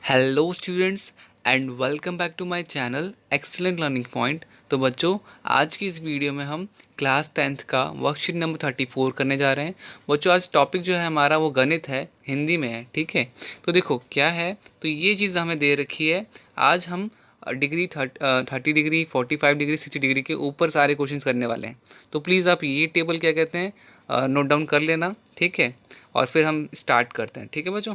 Hello students and welcome back to my channel excellent learning point. तो बच्चों, आज की इस वीडियो में हम क्लास 10th का वर्कशीट नंबर 34 करने जा रहे हैं। बच्चों, आज टॉपिक जो है हमारा वो गणित है, हिंदी में है। ठीक है, तो देखो क्या है। तो ये चीज़ हमें दे रखी है। आज हम डिग्री 30 डिग्री 45 डिग्री 60 डिग्री के ऊपर सारे क्वेश्चन करने वाले हैं। तो प्लीज़ आप ये टेबल क्या कहते हैं नोट डाउन कर लेना। ठीक है, और फिर हम स्टार्ट करते हैं। ठीक है बच्चों,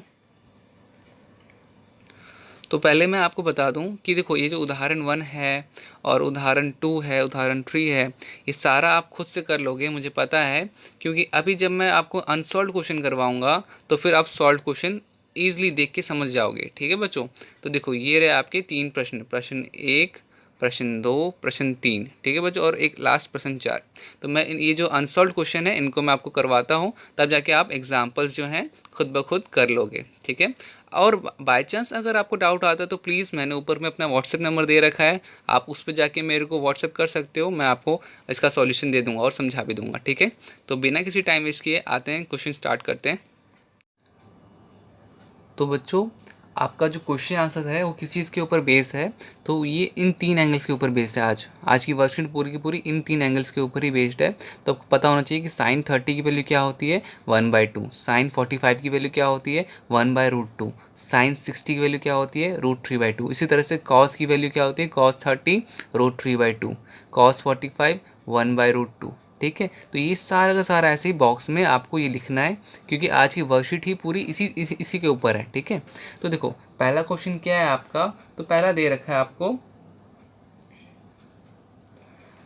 तो पहले मैं आपको बता दूं कि देखो, ये जो उदाहरण 1 है और उदाहरण 2 है, उदाहरण 3 है, ये सारा आप खुद से कर लोगे, मुझे पता है। क्योंकि अभी जब मैं आपको अनसॉल्व क्वेश्चन करवाऊंगा तो फिर आप सॉल्व क्वेश्चन ईजिली देख के समझ जाओगे। ठीक है बच्चों, तो देखो ये रहे आपके 3 प्रश्न, प्रश्न 1, प्रश्न 2, प्रश्न 3। ठीक है बच्चों, और एक लास्ट प्रश्न 4। तो मैं ये जो अनसॉल्व क्वेश्चन है इनको मैं आपको करवाता हूँ, तब जाके आप एग्जाम्पल्स जो हैं खुद ब खुद कर लोगे। ठीक है, और बाय चांस अगर आपको डाउट आता है तो प्लीज़ मैंने ऊपर में अपना व्हाट्सएप नंबर दे रखा है, आप उस पर जाके मेरे को व्हाट्सएप कर सकते हो। मैं आपको इसका सॉल्यूशन दे दूंगा और समझा भी दूंगा। ठीक है, तो बिना किसी टाइम वेस्ट किए आते हैं, क्वेश्चन स्टार्ट करते हैं। तो बच्चों, आपका जो क्वेश्चन आंसर है वो किस चीज़ के ऊपर बेस है, तो ये इन 3 एंगल्स के ऊपर बेस्ड है। आज की वर्कशीट पूरी की पूरी इन 3 एंगल्स के ऊपर ही बेस्ड है। तो आपको पता होना चाहिए कि साइन 30 की वैल्यू क्या होती है, 1/2। साइन 45 की वैल्यू क्या होती है, 1/√2। साइन 60 की वैल्यू क्या होती है, √3/2। इसी तरह से कॉस की वैल्यू क्या होती है, cos 30 √3/2। cos 45 1/√2। ठीक है, तो ये सारा का सारा ऐसे ही बॉक्स में आपको ये लिखना है, क्योंकि आज की वर्कशीट ही पूरी इसी के ऊपर है। ठीक है, तो देखो पहला क्वेश्चन क्या है आपका। तो पहला दे रखा है आपको,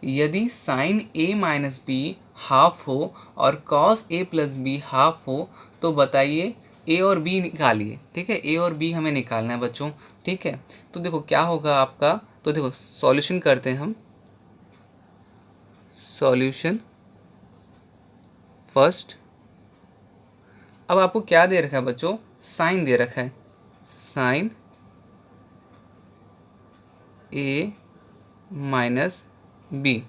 यदि sine a minus B half हो और cos a plus B half हो तो बताइए, a और b निकालिए। ठीक है, a और b हमें निकालना है बच्चों। ठीक है, तो देखो क्या होगा आपका। तो देखो सॉल्यूशन करते हैं हम। Solution first. अब आपको क्या दे रखा है बच्चों, साइन दे रखा है, साइन a माइनस बी।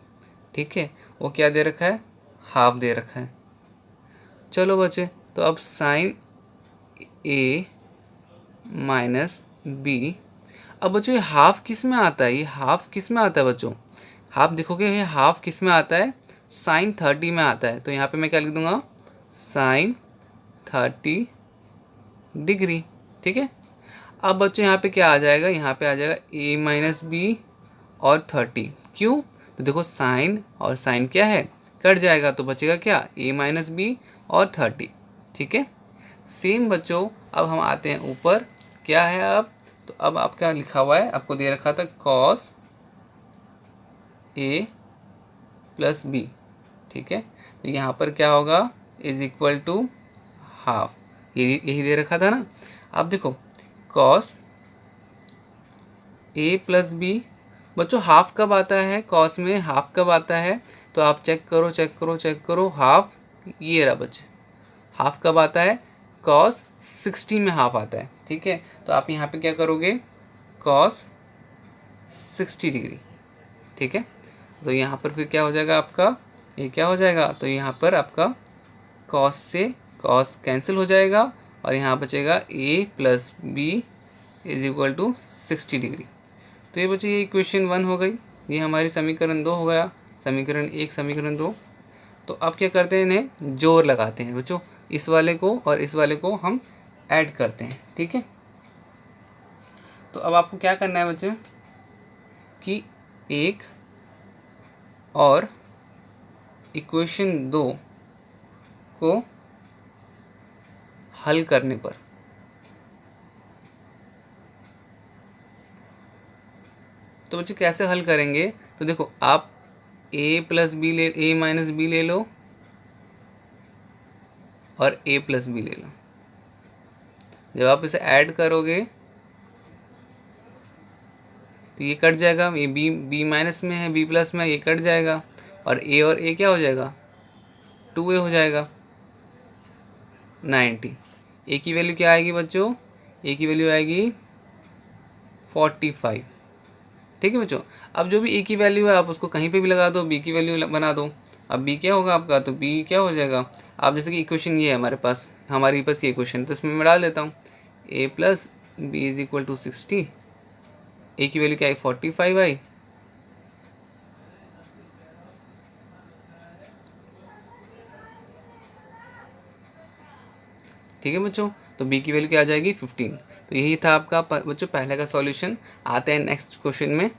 ठीक है, वो क्या दे रखा है, हाफ दे रखा है। चलो बच्चे, तो अब साइन a माइनस बी। अब बच्चों ये हाफ किस में आता है, ये हाफ किस में आता है बच्चों, हाफ देखोगे ये हाफ किस में आता है, साइन 30 में आता है। तो यहाँ पे मैं क्या लिख दूंगा, साइन 30 डिग्री। ठीक है, अब बच्चों यहाँ पे क्या आ जाएगा, यहाँ पे आ जाएगा a माइनस बी और 30। क्यों, तो देखो साइन और साइन क्या है, कट जाएगा, तो बचेगा क्या, a माइनस बी और 30। ठीक है, सेम बच्चों अब हम आते हैं ऊपर, क्या है अब। तो अब आपका लिखा हुआ है, आपको दे रखा था cos a प्लस बी। ठीक है, तो यहाँ पर क्या होगा, इज इक्वल टू हाफ, यही दे रखा था ना। अब देखो cos a प्लस बी, बच्चों हाफ कब आता है, कॉस में हाफ कब आता है, तो आप चेक करो चेक करो चेक करो, हाफ ये रहा बच्चे, हाफ कब आता है, कॉस 60 में हाफ आता है। ठीक है, तो आप यहाँ पे क्या करोगे, कॉस 60 डिग्री। ठीक है, तो यहाँ पर फिर क्या हो जाएगा आपका, ये क्या हो जाएगा, तो यहाँ पर आपका कॉस से कॉस कैंसिल हो जाएगा और यहाँ बचेगा a plus B is equal to 60 degree. तो ये बच्चे ये इक्वेशन 1 हो गई, ये हमारी समीकरण 2 हो गया, समीकरण 1 समीकरण 2। तो अब क्या करते हैं, इन्हें जोड़ लगाते हैं बच्चों, इस वाले को और इस वाले को हम ऐड करते हैं। ठीक है, तो अब आपको क्या करना है बच्चे, कि 1 और इक्वेशन 2 को हल करने पर, तो बच्चे कैसे हल करेंगे, तो देखो आप a प्लस बी ले, a माइनस बी ले लो और a प्लस बी ले लो। जब आप इसे ऐड करोगे तो ये कट जाएगा, ये बी माइनस में है, बी प्लस में, ये कट जाएगा और a क्या हो जाएगा, 2a हो जाएगा 90। a की वैल्यू क्या आएगी बच्चों, a की वैल्यू आएगी 45। ठीक है बच्चों, अब जो भी a की वैल्यू है आप उसको कहीं पे भी लगा दो, b की वैल्यू बना दो। अब b क्या होगा आपका, तो b क्या हो जाएगा, आप जैसे कि इक्वेशन ये है हमारे पास, हमारी पास ये इक्वेशन, तो इसमें मैं डाल देता हूँ a plus B is equal to 60, A की वैल्यू क्या आई 45 आई, ठीक है बच्चों। तो बी की वैल्यू क्या आ जाएगी 15। तो यही था आपका बच्चों पहले का सॉल्यूशन। आते हैं नेक्स्ट क्वेश्चन में।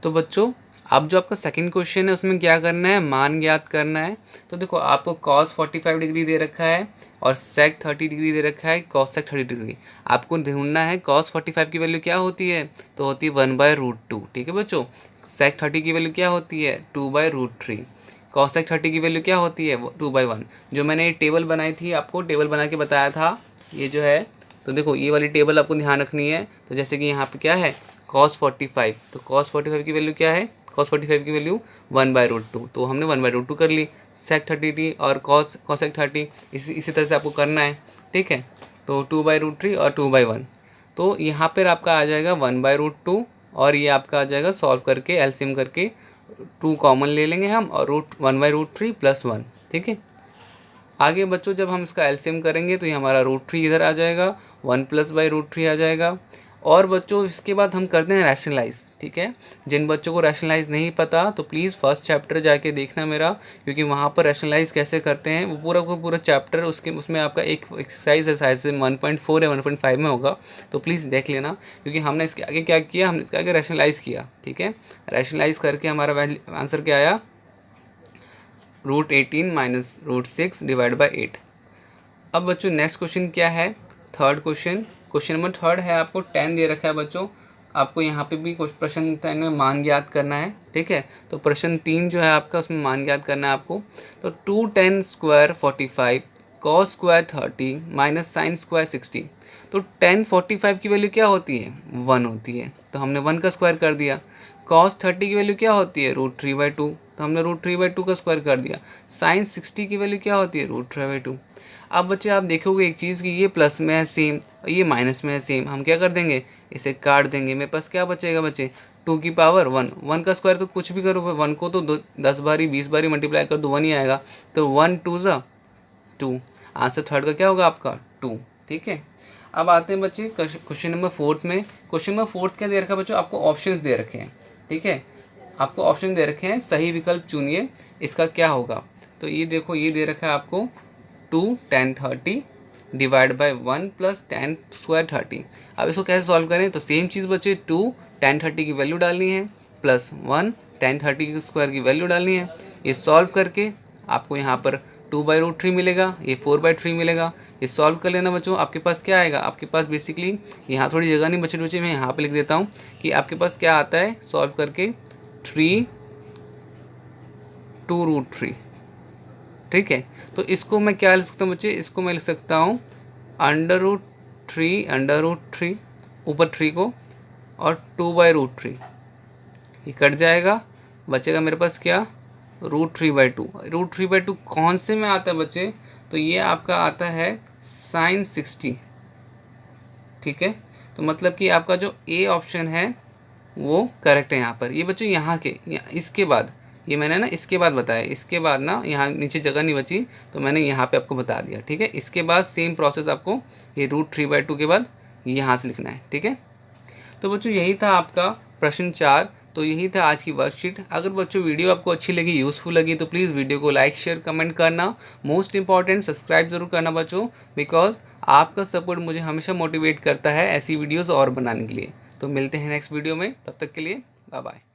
तो बच्चों अब जो आपका सेकंड क्वेश्चन है उसमें क्या करना है, मान ज्ञात करना है। तो देखो आपको cos 45 डिग्री दे रखा है और sec 30 डिग्री दे रखा है, cos sec 30 डिग्री। आपको ढूंढना है cos 45 की वैल्यू क्या होती है, तो होती है 1/√2। ठीक है बच्चों। sec 30 की वैल्यू क्या होती है 2/√3। cos sec 30 की वैल्यू क्या होती है 2/1। जो मैंने टेबल बनाई थी, आपको टेबल बना के बताया था, ये जो है, तो देखो ये वाली टेबल आपको ध्यान रखनी है। तो जैसे कि यहाँ पे क्या है cos 45, तो cos 45 की वैल्यू क्या है, cos 45 की वैल्यू 1/√2, तो हमने 1/√2 कर ली। sec 30 और cos sec 30 इसी तरह से आपको करना है। ठीक है, तो 2/√3 और 2/1, तो यहाँ पर आपका आ जाएगा 1/√2 और ये आपका आ जाएगा सॉल्व करके एलसीएम करके 2 कॉमन ले लेंगे हम और 1/√3 + 1। ठीक है, आगे बच्चों जब हम इसका एलसीएम करेंगे तो ये हमारा √3 इधर आ जाएगा, 1 + √3 आ जाएगा। और बच्चों इसके बाद हम करते हैं रैशनलाइज। ठीक है, जिन बच्चों को रैशनलाइज नहीं पता तो प्लीज़ फर्स्ट चैप्टर जाके देखना मेरा, क्योंकि वहाँ पर रैशनलाइज कैसे करते हैं वो पूरा का पूरा चैप्टर उसमें आपका एक एक्सरसाइज है, शायद से 1.4 या 1.5 में होगा, तो प्लीज़ देख लेना। क्योंकि हमने इसके आगे क्या किया, हमने इसके आगे रैशनलाइज किया। ठीक है, रैशनलाइज करके हमारा आंसर क्या आया, √18 - √6 / 8। अब बच्चों नेक्स्ट क्वेश्चन क्या है, थर्ड क्वेश्चन नंबर थर्ड है। आपको 10 दे रखा है बच्चों, आपको यहाँ पे भी कुछ प्रश्न 10 में मान ज्ञात करना है। ठीक है, तो प्रश्न 3 जो है आपका उसमें मान ज्ञात करना है आपको। तो 2tan² 45 cos² 30 - sin² 60। तो tan 45 की वैल्यू क्या होती है 1 होती है, तो हमने 1 का स्क्वायर कर दिया। cos 30 की वैल्यू क्या होती है √3/2, तो हमने √3/2 का स्क्वायर कर दिया। sin 60 की वैल्यू क्या होती है √3/2। अब बच्चे आप देखोगे एक चीज़ कि ये प्लस में है सेम और ये माइनस में है सेम, हम क्या कर देंगे इसे काट देंगे। मेरे पास क्या बचेगा बच्चे 2 की पावर 1, 1 का स्क्वायर तो कुछ भी करो, 1 को तो 10 बारी 20 बारी मल्टीप्लाई कर दो 1 ही आएगा, तो 1 2 ज़ा 2। आंसर थर्ड का क्या होगा आपका 2। ठीक है, अब आते हैं बच्चे क्वेश्चन नंबर फोर्थ में। क्वेश्चन नंबर फोर्थ क्या दे रखा है बच्चों, आपको ऑप्शंस दे रखे हैं। ठीक है, आपको ऑप्शन दे रखे हैं, सही विकल्प चुनिए, इसका क्या होगा। तो ये देखो ये दे रखा है आपको 2tan 30 / 1 + tan² 30। अब इसको कैसे सॉल्व करें, तो सेम चीज़ बच्चे 2tan 30 की वैल्यू डालनी है + 1 tan 30 की स्क्वायर की वैल्यू डालनी है। ये सॉल्व करके आपको यहाँ पर 2/√3 मिलेगा, ये 4/3 मिलेगा। ये सॉल्व कर लेना बच्चों, आपके पास क्या आएगा, आपके पास बेसिकली यहाँ थोड़ी जगह नहीं बचे, मैं यहाँ पे लिख देता हूँ कि आपके पास क्या आता है सॉल्व करके 3 2√3। ठीक है, तो इसको मैं क्या लिख सकता हूँ बच्चे, इसको मैं लिख सकता हूँ √3 ऊपर 3 को और 2/√3, ये कट जाएगा, बचेगा मेरे पास क्या √3/2। √3/2 कौन से में आता है बच्चे, तो ये आपका आता है sin 60। ठीक है, तो मतलब कि आपका जो ए ऑप्शन है वो करेक्ट है यहाँ पर। ये बच्चों यहाँ इसके बाद ये मैंने ना इसके बाद बताया, इसके बाद ना यहाँ नीचे जगह नहीं बची तो मैंने यहाँ पे आपको बता दिया। ठीक है, इसके बाद सेम प्रोसेस आपको ये √3/2 के बाद यहाँ से लिखना है। ठीक है, तो बच्चों यही था आपका प्रश्न 4। तो यही था आज की वर्कशीट। अगर बच्चों वीडियो आपको अच्छी लगी, यूज़फुल लगी, तो प्लीज़ वीडियो को लाइक शेयर कमेंट करना, मोस्ट इंपॉर्टेंट सब्सक्राइब ज़रूर करना बच्चों, बिकॉज आपका सपोर्ट मुझे हमेशा मोटिवेट करता है ऐसी वीडियोज़ और बनाने के लिए। तो मिलते हैं नेक्स्ट वीडियो में, तब तक के लिए बाय बाय।